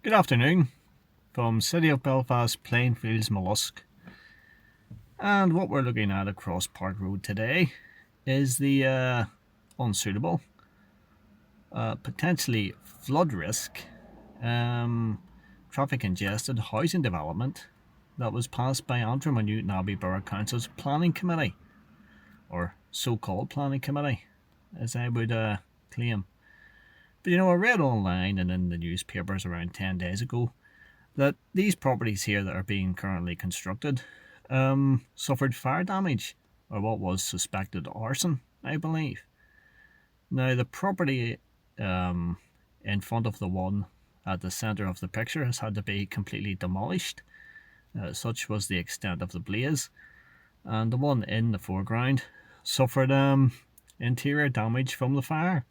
Good afternoon from City of Belfast, Plainfields, Mallusk. And what we're looking at across Park Road today is the unsuitable, potentially flood risk, traffic congested housing development that was passed by Antrim Newtownabbey Borough Council's Planning Committee, or so-called Planning Committee, as I would claim. But I read online and in the newspapers around 10 days ago that these properties here that are being currently constructed suffered fire damage, or what was suspected arson, I believe. Now, the property in front of the one at the centre of the picture has had to be completely demolished. Such was the extent of the blaze. And the one in the foreground suffered interior damage from the fire.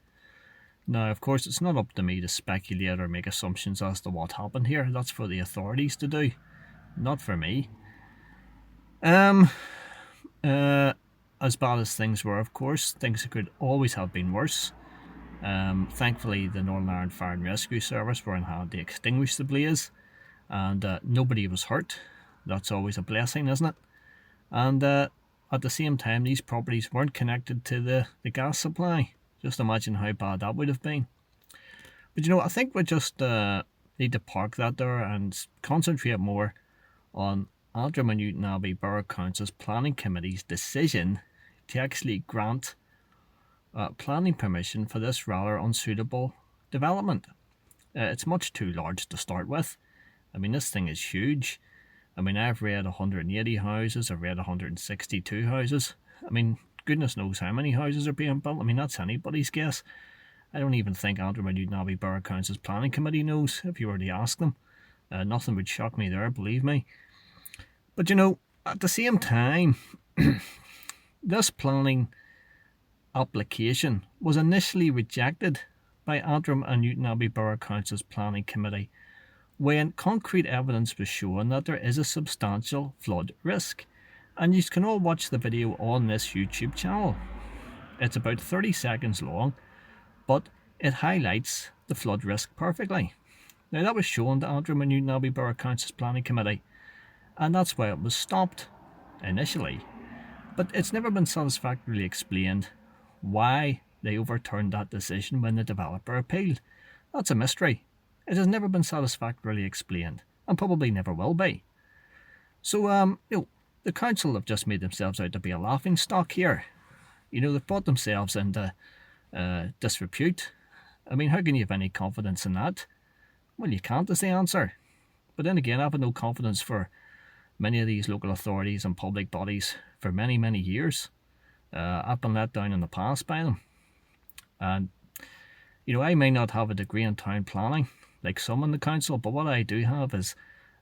Now, of course, it's not up to me to speculate or make assumptions as to what happened here. That's for the authorities to do, not for me. As bad as things were, of course, things could always have been worse. Thankfully, the Northern Ireland Fire and Rescue Service were in hand to extinguish the blaze, and nobody was hurt. That's always a blessing, isn't it? And at the same time, these properties weren't connected to the gas supply. Just imagine how bad that would have been. But I think we just need to park that there and concentrate more on Antrim Newtownabbey Borough Council's Planning Committee's decision to actually grant planning permission for this rather unsuitable development. It's much too large to start with. I mean, this thing is huge. I mean, I've read 180 houses, I've read 162 houses. I mean, goodness knows how many houses are being built. I mean, that's anybody's guess. I don't even think Antrim Newtownabbey Borough Council's Planning Committee knows, if you were to ask them. Nothing would shock me there, believe me. But at the same time, this planning application was initially rejected by Antrim and Newtownabbey Borough Council's Planning Committee when concrete evidence was shown that there is a substantial flood risk. And you can all watch the video on this YouTube channel. It's about 30 seconds long, but it highlights the flood risk perfectly. Now, that was shown to Antrim and Newtownabbey Borough Council's Planning Committee, and that's why it was stopped initially. But it's never been satisfactorily explained why they overturned that decision when the developer appealed. That's a mystery. It has never been satisfactorily explained, and probably never will be. So, the council have just made themselves out to be a laughing stock here. They've brought themselves into disrepute. I mean, how can you have any confidence in that? Well, you can't is the answer. But then again, I've had no confidence for many of these local authorities and public bodies for many, many years. I've been let down in the past by them. And, I may not have a degree in town planning, like some in the council, but what I do have is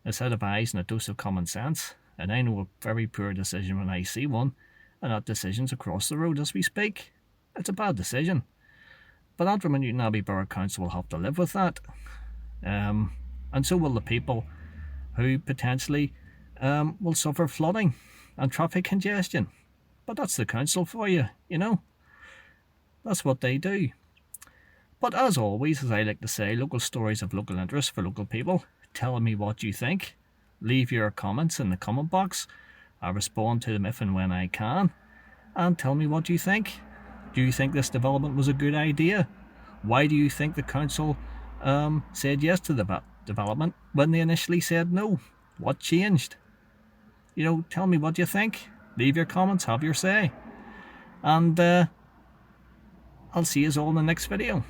a set of eyes and a dose of common sense. And I know a very poor decision when I see one, and that decision's across the road as we speak. It's a bad decision. But Antrim and Newtownabbey Borough Council will have to live with that. And so will the people who potentially will suffer flooding and traffic congestion. But that's the council for you, That's what they do. But as always, as I like to say, local stories of local interest for local people. Tell me what you think. Leave your comments in the comment box. I'll respond to them if and when I can. And tell me what you think. Do you think this development was a good idea? Why do you think the council said yes to the development when they initially said no? What changed? Tell me what you think. Leave your comments, have your say. And I'll see you all in the next video.